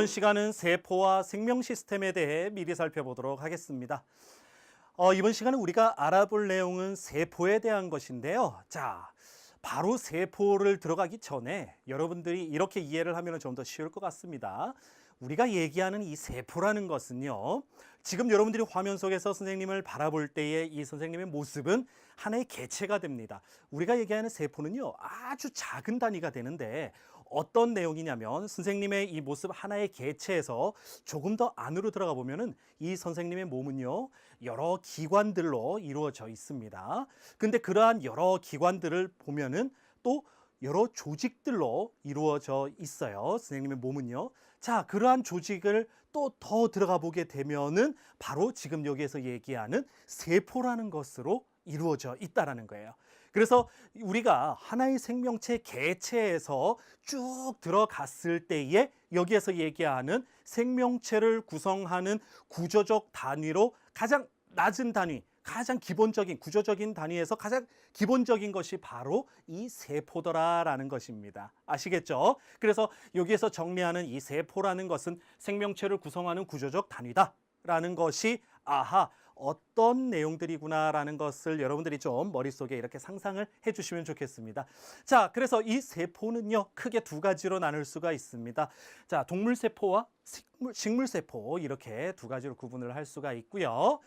이번 시간은 세포와 생명 시스템에 대해 미리 살펴보도록 하겠습니다. 이번 시간은 우리가 알아볼 내용은 세포에 대한 것인데요. 자, 바로 세포를 들어가기 전에 여러분들이 이렇게 이해를 하면 좀 더 쉬울 것 같습니다. 우리가 얘기하는 이 세포라는 것은요, 지금 여러분들이 화면 속에서 선생님을 바라볼 때의 이 선생님의 모습은 하나의 개체가 됩니다. 우리가 얘기하는 세포는요, 아주 작은 단위가 되는데 어떤 내용이냐면 선생님의 이 모습 하나의 개체에서 조금 더 안으로 들어가 보면은 이 선생님의 몸은요, 여러 기관들로 이루어져 있습니다. 근데 그러한 여러 기관들을 보면은 또 여러 조직들로 이루어져 있어요. 선생님의 몸은요. 자, 그러한 조직을 또 더 들어가 보게 되면은 바로 지금 여기에서 얘기하는 세포라는 것으로 이루어져 있다라는 거예요. 그래서 우리가 하나의 생명체 개체에서 쭉 들어갔을 때에 여기에서 얘기하는 생명체를 구성하는 구조적 단위로 가장 낮은 단위, 가장 기본적인 구조적인 단위에서 가장 기본적인 것이 바로 이 세포더라라는 것입니다. 아시겠죠? 그래서 여기에서 정리하는 이 세포라는 것은 생명체를 구성하는 구조적 단위다라는 것이 어떤 내용들이구나라는 것을 여러분들이 좀 머릿속에 이렇게 상상을 해주시면 좋겠습니다. 자, 그래서 이 세포는요, 크게 두 가지로 나눌 수가 있습니다. 자, 동물세포와 식물세포 이렇게 두 가지로 구분을 할 수가 있고요.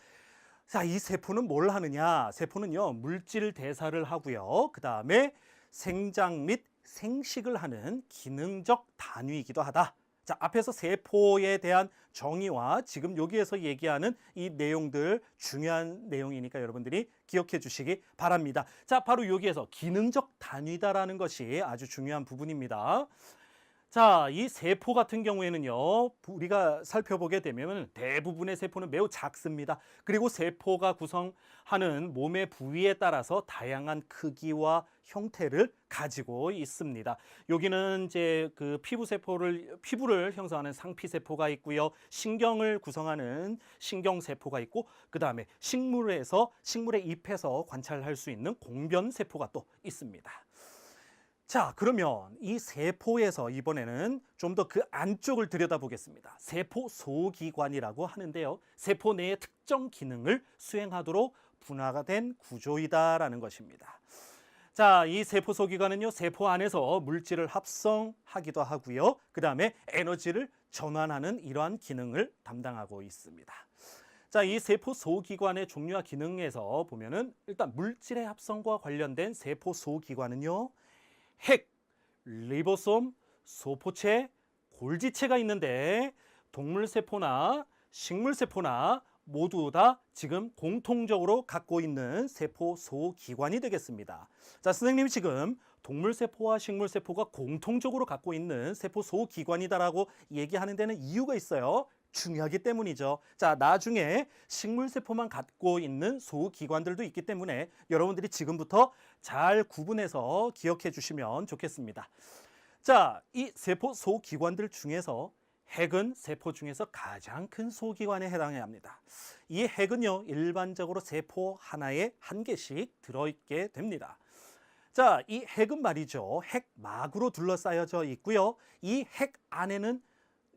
자, 이 세포는 뭘 하느냐? 세포는요, 물질 대사를 하고요. 그 다음에 생장 및 생식을 하는 기능적 단위이기도 하다. 자, 앞에서 세포에 대한 정의와 지금 여기에서 얘기하는 이 내용들 중요한 내용이니까 여러분들이 기억해 주시기 바랍니다. 자, 바로 여기에서 기능적 단위다라는 것이 아주 중요한 부분입니다. 자, 이 세포 같은 경우에는요, 우리가 살펴보게 되면 대부분의 세포는 매우 작습니다. 그리고 세포가 구성하는 몸의 부위에 따라서 다양한 크기와 형태를 가지고 있습니다. 여기는 이제 그 피부를 형성하는 상피세포가 있고요. 신경을 구성하는 신경세포가 있고, 그 다음에 식물의 잎에서 관찰할 수 있는 공변세포가 또 있습니다. 자, 그러면 이 세포에서 이번에는 좀 더 그 안쪽을 들여다보겠습니다. 세포 소기관이라고 하는데요. 세포 내의 특정 기능을 수행하도록 분화가 된 구조이다라는 것입니다. 자, 이 세포 소기관은요, 세포 안에서 물질을 합성하기도 하고요. 그 다음에 에너지를 전환하는 이러한 기능을 담당하고 있습니다. 자, 이 세포 소기관의 종류와 기능에서 보면은 일단 물질의 합성과 관련된 세포 소기관은요, 핵, 리보솜, 소포체, 골지체가 있는데 동물세포나 식물세포나 모두 다 지금 공통적으로 갖고 있는 세포 소기관이 되겠습니다. 자, 선생님이 지금 동물세포와 식물세포가 공통적으로 갖고 있는 세포 소기관이다라고 얘기하는 데는 이유가 있어요. 중요하기 때문이죠. 자, 나중에 식물세포만 갖고 있는 소기관들도 있기 때문에 여러분들이 지금부터 잘 구분해서 기억해 주시면 좋겠습니다. 자, 이 세포 소기관들 중에서 핵은 세포 중에서 가장 큰 소기관에 해당해야 합니다. 이 핵은요, 일반적으로 세포 하나에 한 개씩 들어있게 됩니다. 자, 이 핵은 말이죠, 핵막으로 둘러싸여져 있고요. 이 핵 안에는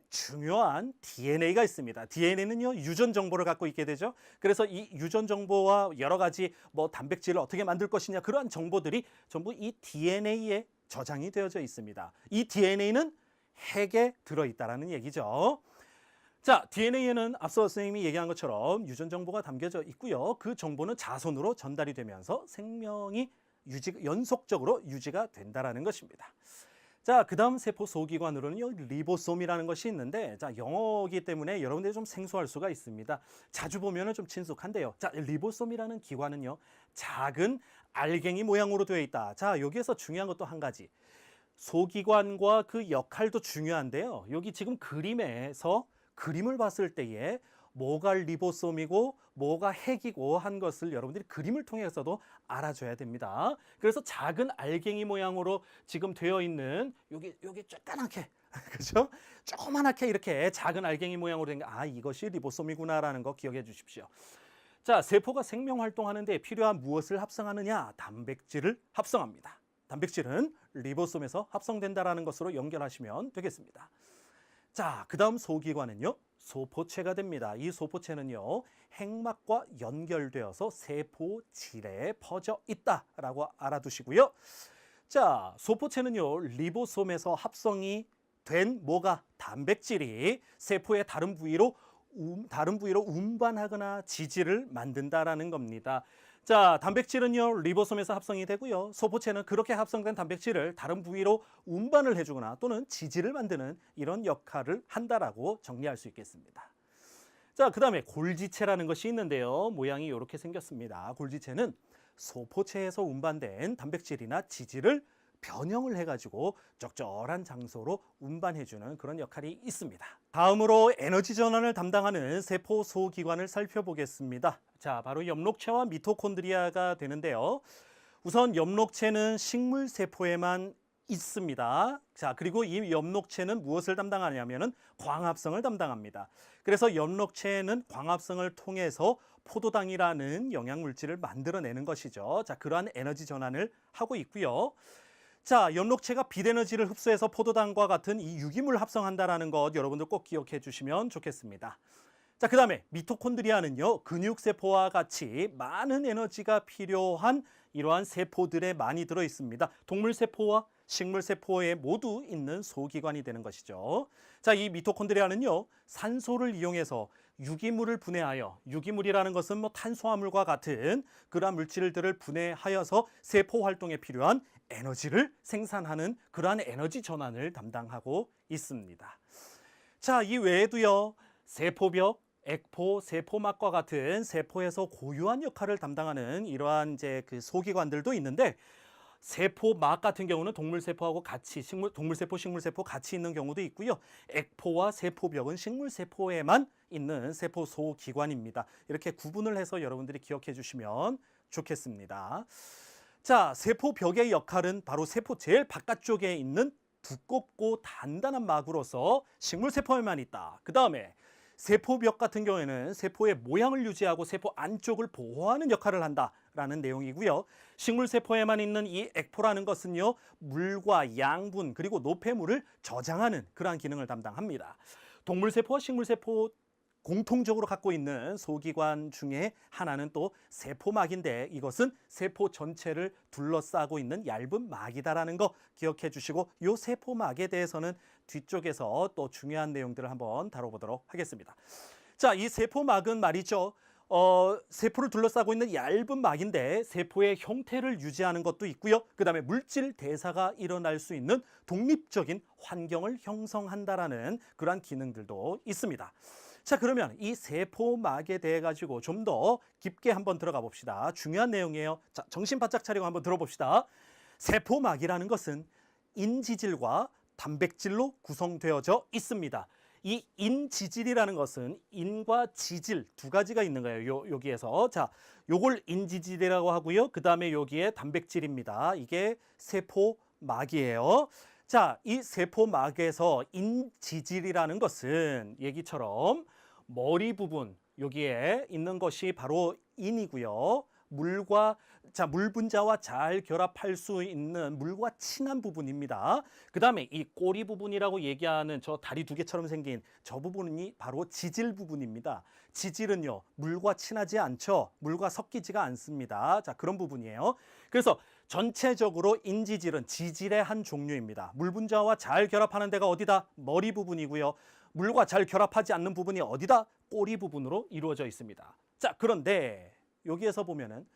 중요한 DNA가 있습니다. DNA는요, 유전 정보를 갖고 있게 되죠. 그래서 이 유전 정보와 여러 가지 단백질을 어떻게 만들 것이냐, 그러한 정보들이 전부 이 DNA에 저장이 되어져 있습니다. 이 DNA는 핵에 들어있다라는 얘기죠. 자, DNA에는 앞서 선생님이 얘기한 것처럼 유전 정보가 담겨져 있고요. 그 정보는 자손으로 전달이 되면서 생명이 연속적으로 유지가 된다라는 것입니다. 자, 그 다음 세포 소기관으로는요, 리보솜이라는 것이 있는데, 자, 영어이기 때문에 여러분들이 좀 생소할 수가 있습니다. 자주 보면은 좀 친숙한데요. 자, 리보솜이라는 기관은요, 작은 알갱이 모양으로 되어 있다. 자, 여기에서 중요한 것도 한 가지. 소기관과 그 역할도 중요한데요. 여기 지금 그림에서 그림을 봤을 때에 뭐가 리보솜이고 뭐가 핵이고 한 것을 여러분들이 그림을 통해서도 알아줘야 됩니다. 그래서 작은 알갱이 모양으로 지금 되어 있는 여기 쪼까맣게 그죠? 조그맣게 이렇게 작은 알갱이 모양으로 된 게 이것이 리보솜이구나라는 거 기억해 주십시오. 자, 세포가 생명 활동하는 데 필요한 무엇을 합성하느냐? 단백질을 합성합니다. 단백질은 리보솜에서 합성된다라는 것으로 연결하시면 되겠습니다. 자, 그다음 소기관은요. 소포체가 됩니다. 이 소포체는요. 핵막과 연결되어서 세포질에 퍼져 있다라고 알아두시고요. 자, 소포체는요. 리보솜에서 합성이 된 뭐가 단백질이 세포의 다른 부위로 운반하거나 지질을 만든다라는 겁니다. 자, 단백질은요 리보솜에서 합성이 되고요. 소포체는 그렇게 합성된 단백질을 다른 부위로 운반을 해주거나 또는 지질을 만드는 이런 역할을 한다라고 정리할 수 있겠습니다. 자, 그 다음에 골지체라는 것이 있는데요. 모양이 이렇게 생겼습니다. 골지체는 소포체에서 운반된 단백질이나 지질을 변형을 해가지고 적절한 장소로 운반해주는 그런 역할이 있습니다. 다음으로 에너지 전환을 담당하는 세포 소기관을 살펴보겠습니다. 자, 바로 엽록체와 미토콘드리아가 되는데요. 우선 엽록체는 식물세포에만 있습니다. 자, 그리고 이 엽록체는 무엇을 담당하냐면은 광합성을 담당합니다. 그래서 엽록체는 광합성을 통해서 포도당이라는 영양물질을 만들어내는 것이죠. 자, 그러한 에너지 전환을 하고 있고요. 자, 엽록체가 빛에너지를 흡수해서 포도당과 같은 이 유기물을 합성한다는 것 여러분들 꼭 기억해 주시면 좋겠습니다. 자, 그 다음에 미토콘드리아는요, 근육세포와 같이 많은 에너지가 필요한 이러한 세포들에 많이 들어 있습니다. 동물세포와 식물세포에 모두 있는 소기관이 되는 것이죠. 자, 이 미토콘드리아는요, 산소를 이용해서 유기물을 분해하여, 유기물이라는 것은 뭐 탄수화물과 같은 그러한 물질들을 분해하여서 세포 활동에 필요한 에너지를 생산하는 그러한 에너지 전환을 담당하고 있습니다. 자, 이 외에도요, 세포벽, 액포, 세포막과 같은 세포에서 고유한 역할을 담당하는 이러한 이제 그 소기관들도 있는데, 세포막 같은 경우는 동물세포하고 같이 동물세포, 식물세포 같이 있는 경우도 있고요. 액포와 세포벽은 식물세포에만 있는 세포 소기관입니다. 이렇게 구분을 해서 여러분들이 기억해 주시면 좋겠습니다. 자, 세포벽의 역할은 바로 세포 제일 바깥쪽에 있는 두껍고 단단한 막으로서 식물세포에만 있다. 그 다음에 세포벽 같은 경우에는 세포의 모양을 유지하고 세포 안쪽을 보호하는 역할을 한다라는 내용이고요. 식물세포에만 있는 이 액포라는 것은요, 물과 양분 그리고 노폐물을 저장하는 그러한 기능을 담당합니다. 동물세포와 식물세포 공통적으로 갖고 있는 소기관 중에 하나는 또 세포막인데, 이것은 세포 전체를 둘러싸고 있는 얇은 막이다라는 거 기억해 주시고, 이 세포막에 대해서는 뒤쪽에서 또 중요한 내용들을 한번 다뤄보도록 하겠습니다. 자, 이 세포막은 말이죠. 세포를 둘러싸고 있는 얇은 막인데 세포의 형태를 유지하는 것도 있고요. 그 다음에 물질 대사가 일어날 수 있는 독립적인 환경을 형성한다라는 그러한 기능들도 있습니다. 자, 그러면 이 세포막에 대해 가지고 좀 더 깊게 한번 들어가 봅시다. 중요한 내용이에요. 자, 정신 바짝 차리고 한번 들어봅시다. 세포막이라는 것은 인지질과 단백질로 구성되어져 있습니다. 이 인지질이라는 것은 인과 지질 두 가지가 있는 거예요. 여기에서. 자, 요걸 인지질이라고 하고요. 그 다음에 여기에 단백질입니다. 이게 세포막이에요. 자, 이 세포막에서 인지질이라는 것은 얘기처럼 머리 부분 여기에 있는 것이 바로 인이고요. 물 분자와 잘 결합할 수 있는 물과 친한 부분입니다. 그 다음에 이 꼬리 부분이라고 얘기하는 저 다리 두 개처럼 생긴 저 부분이 바로 지질 부분입니다. 지질은요, 물과 친하지 않죠. 물과 섞이지가 않습니다. 자, 그런 부분이에요. 그래서 전체적으로 인지질은 지질의 한 종류입니다. 물 분자와 잘 결합하는 데가 어디다? 머리 부분이고요. 물과 잘 결합하지 않는 부분이 어디다? 꼬리 부분으로 이루어져 있습니다. 자, 그런데 여기에서 보면은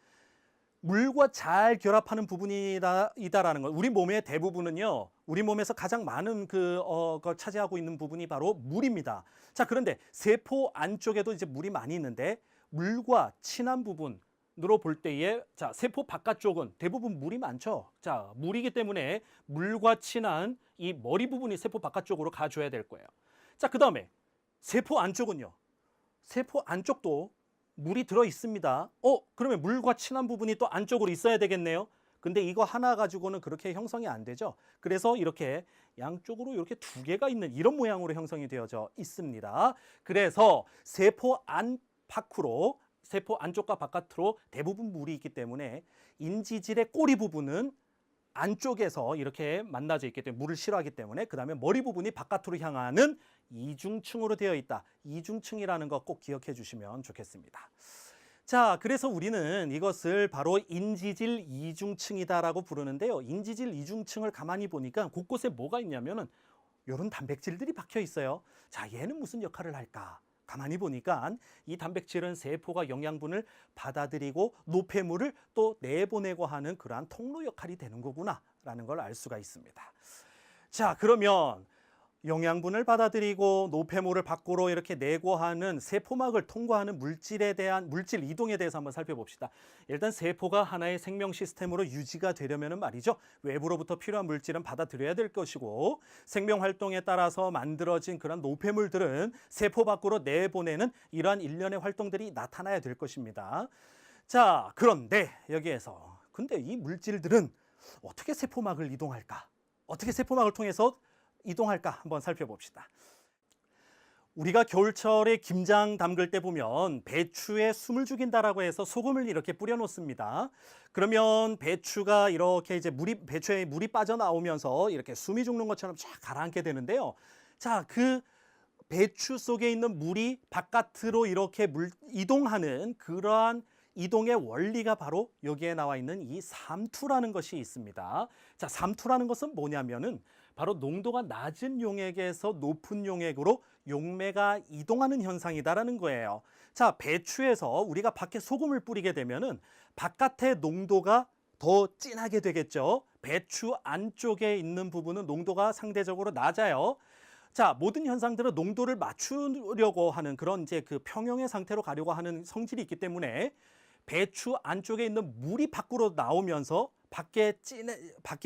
물과 잘 결합하는 부분이다라는 것. 우리 몸의 대부분은요, 우리 몸에서 가장 많은 걸 차지하고 있는 부분이 바로 물입니다. 자, 그런데 세포 안쪽에도 이제 물이 많이 있는데, 물과 친한 부분으로 볼 때에, 자, 세포 바깥쪽은 대부분 물이 많죠. 자, 물이기 때문에 물과 친한 이 머리 부분이 세포 바깥쪽으로 가줘야 될 거예요. 자, 그 다음에 세포 안쪽은요, 세포 안쪽도 물이 들어 있습니다. 그러면 물과 친한 부분이 또 안쪽으로 있어야 되겠네요. 근데 이거 하나 가지고는 그렇게 형성이 안 되죠. 그래서 이렇게 양쪽으로 이렇게 두 개가 있는 이런 모양으로 형성이 되어져 있습니다. 그래서 세포 안팎으로, 세포 안쪽과 바깥으로 대부분 물이 있기 때문에 인지질의 꼬리 부분은 안쪽에서 이렇게 만나져 있기 때문에 물을 싫어하기 때문에, 그 다음에 머리 부분이 바깥으로 향하는 이중층으로 되어 있다. 이중층이라는 거 꼭 기억해 주시면 좋겠습니다. 자, 그래서 우리는 이것을 바로 인지질 이중층이다라고 부르는데요. 인지질 이중층을 가만히 보니까 곳곳에 뭐가 있냐면은 이런 단백질들이 박혀 있어요. 자, 얘는 무슨 역할을 할까? 가만히 보니까 이 단백질은 세포가 영양분을 받아들이고 노폐물을 또 내보내고 하는 그러한 통로 역할이 되는 거구나라는 걸 알 수가 있습니다. 자, 그러면 영양분을 받아들이고 노폐물을 밖으로 이렇게 내고 하는 세포막을 통과하는 물질에 대한 물질 이동에 대해서 한번 살펴봅시다. 일단 세포가 하나의 생명 시스템으로 유지가 되려면 말이죠. 외부로부터 필요한 물질은 받아들여야 될 것이고 생명 활동에 따라서 만들어진 그런 노폐물들은 세포 밖으로 내보내는 이러한 일련의 활동들이 나타나야 될 것입니다. 자, 그런데 여기에서 근데 이 물질들은 어떻게 세포막을 이동할까? 어떻게 세포막을 통해서 이동할까 한번 살펴봅시다. 우리가 겨울철에 김장 담글 때 보면 배추에 숨을 죽인다라고 해서 소금을 이렇게 뿌려 놓습니다. 그러면 배추가 이렇게 이제 배추에 물이 빠져나오면서 이렇게 숨이 죽는 것처럼 쫙 가라앉게 되는데요. 자, 그 배추 속에 있는 물이 바깥으로 이렇게 이동하는 그러한 이동의 원리가 바로 여기에 나와 있는 이 삼투라는 것이 있습니다. 자, 삼투라는 것은 뭐냐면은 바로 농도가 낮은 용액에서 높은 용액으로 용매가 이동하는 현상이다라는 거예요. 자, 배추에서 우리가 밖에 소금을 뿌리게 되면은 바깥의 농도가 더 진하게 되겠죠. 배추 안쪽에 있는 부분은 농도가 상대적으로 낮아요. 자, 모든 현상들은 농도를 맞추려고 하는 그런 이제 그 평형의 상태로 가려고 하는 성질이 있기 때문에 배추 안쪽에 있는 물이 밖으로 나오면서 밖에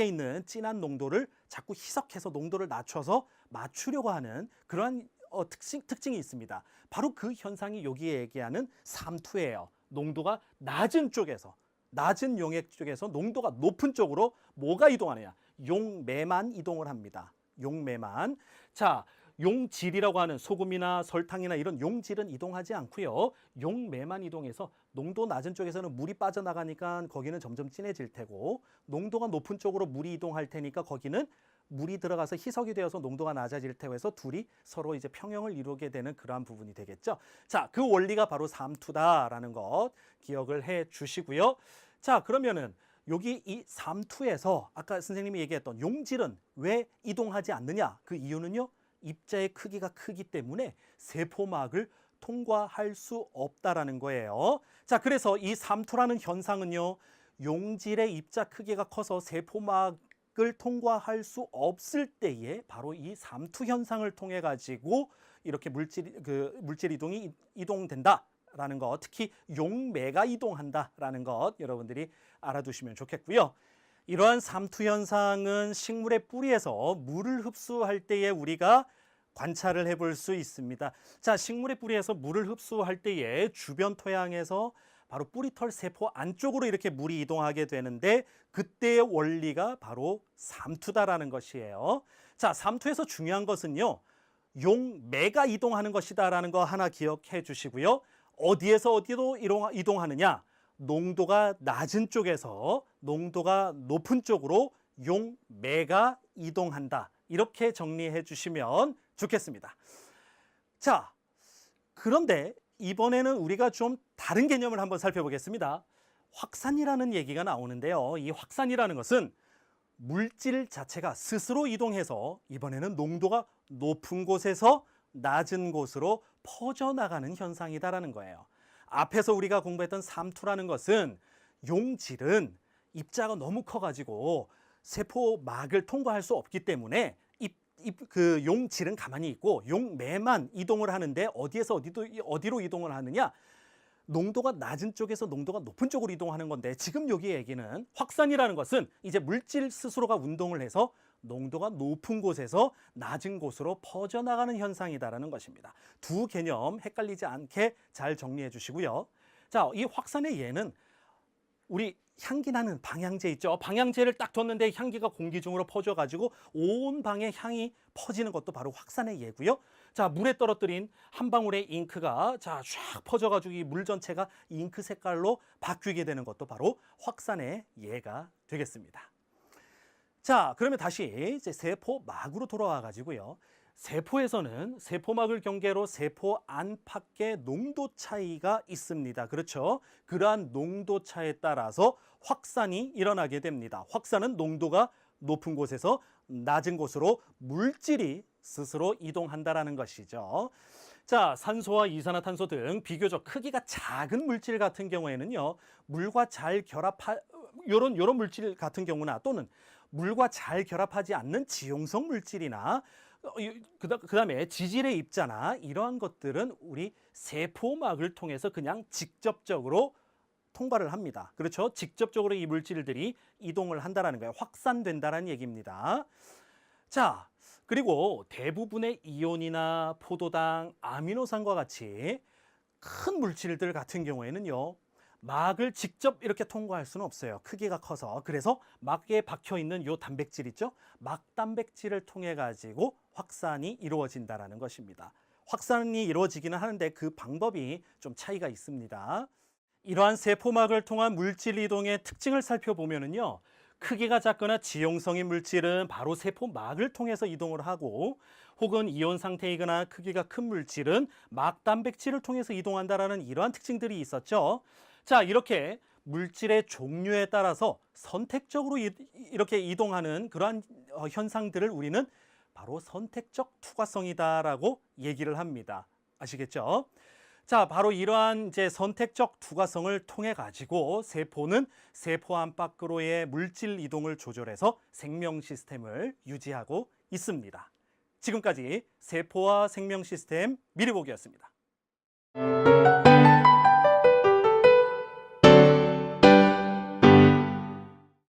있는 진한 농도를 자꾸 희석해서 농도를 낮춰서 맞추려고 하는 그러한 특징이 있습니다. 바로 그 현상이 여기에 얘기하는 삼투예요. 농도가 낮은 쪽에서, 낮은 용액 쪽에서 농도가 높은 쪽으로 뭐가 이동하느냐? 용매만 이동을 합니다. 용매만. 자, 용질이라고 하는 소금이나 설탕이나 이런 용질은 이동하지 않고요. 용매만 이동해서 농도 낮은 쪽에서는 물이 빠져나가니까 거기는 점점 진해질 테고 농도가 높은 쪽으로 물이 이동할 테니까 거기는 물이 들어가서 희석이 되어서 농도가 낮아질 테고 해서 둘이 서로 이제 평형을 이루게 되는 그러한 부분이 되겠죠. 자, 그 원리가 바로 삼투다라는 것 기억을 해 주시고요. 자, 그러면은 여기 이 삼투에서 아까 선생님이 얘기했던 용질은 왜 이동하지 않느냐? 그 이유는요. 입자의 크기가 크기 때문에 세포막을 통과할 수 없다라는 거예요. 자, 그래서 이 삼투라는 현상은요. 용질의 입자 크기가 커서 세포막을 통과할 수 없을 때에 바로 이 삼투 현상을 통해 가지고 이렇게 물질 이동이 이동된다라는 것, 특히 용매가 이동한다라는 것 여러분들이 알아두시면 좋겠고요. 이러한 삼투 현상은 식물의 뿌리에서 물을 흡수할 때에 우리가 관찰을 해볼 수 있습니다. 자, 식물의 뿌리에서 물을 흡수할 때에 주변 토양에서 바로 뿌리털 세포 안쪽으로 이렇게 물이 이동하게 되는데 그때의 원리가 바로 삼투다라는 것이에요. 자, 삼투에서 중요한 것은요. 용매가 이동하는 것이다라는 거 하나 기억해 주시고요. 어디에서 어디로 이동하느냐? 농도가 낮은 쪽에서 농도가 높은 쪽으로 용매가 이동한다. 이렇게 정리해 주시면 좋겠습니다. 자, 그런데 이번에는 우리가 좀 다른 개념을 한번 살펴보겠습니다. 확산이라는 얘기가 나오는데요. 이 확산이라는 것은 물질 자체가 스스로 이동해서 이번에는 농도가 높은 곳에서 낮은 곳으로 퍼져나가는 현상이다라는 거예요. 앞에서 우리가 공부했던 삼투라는 것은 용질은 입자가 너무 커가지고 세포막을 통과할 수 없기 때문에 그 용질은 가만히 있고 용매만 이동을 하는데 어디에서 어디로 이동을 하느냐? 농도가 낮은 쪽에서 농도가 높은 쪽으로 이동하는 건데 지금 여기 얘기는 확산이라는 것은 이제 물질 스스로가 운동을 해서 농도가 높은 곳에서 낮은 곳으로 퍼져나가는 현상이다라는 것입니다. 두 개념 헷갈리지 않게 잘 정리해 주시고요. 자, 이 확산의 예는 우리 향기 나는 방향제 있죠. 방향제를 딱 뒀는데 향기가 공기 중으로 퍼져가지고 온 방에 향이 퍼지는 것도 바로 확산의 예고요. 자, 물에 떨어뜨린 한 방울의 잉크가 쫙 퍼져가지고 이 물 전체가 잉크 색깔로 바뀌게 되는 것도 바로 확산의 예가 되겠습니다. 자, 그러면 다시 이제 세포막으로 돌아와 가지고요. 세포에서는 세포막을 경계로 세포 안팎의 농도 차이가 있습니다. 그렇죠? 그러한 농도 차에 따라서 확산이 일어나게 됩니다. 확산은 농도가 높은 곳에서 낮은 곳으로 물질이 스스로 이동한다라는 것이죠. 자, 산소와 이산화탄소 등 비교적 크기가 작은 물질 같은 경우에는요, 물과 잘 요런 물질 같은 경우나 또는 물과 잘 결합하지 않는 지용성 물질이나 그다음에 지질의 입자나 이러한 것들은 우리 세포막을 통해서 그냥 직접적으로 통과를 합니다. 그렇죠? 직접적으로 이 물질들이 이동을 한다라는 거예요. 확산된다라는 얘기입니다. 자, 그리고 대부분의 이온이나 포도당, 아미노산과 같이 큰 물질들 같은 경우에는요, 막을 직접 이렇게 통과할 수는 없어요. 크기가 커서. 그래서 막에 박혀 있는 요 단백질 있죠? 막 단백질을 통해 가지고 확산이 이루어진다라는 것입니다. 확산이 이루어지기는 하는데 그 방법이 좀 차이가 있습니다. 이러한 세포막을 통한 물질 이동의 특징을 살펴보면은요, 크기가 작거나 지용성인 물질은 바로 세포막을 통해서 이동을 하고, 혹은 이온 상태이거나 크기가 큰 물질은 막 단백질을 통해서 이동한다라는 이러한 특징들이 있었죠. 자, 이렇게 물질의 종류에 따라서 선택적으로 이렇게 이동하는 그러한 현상들을 우리는 바로 선택적 투과성이다라고 얘기를 합니다. 아시겠죠? 자, 바로 이러한 이제 선택적 투과성을 통해 가지고 세포는 세포 안팎으로의 물질 이동을 조절해서 생명 시스템을 유지하고 있습니다. 지금까지 세포와 생명 시스템 미리 보기였습니다.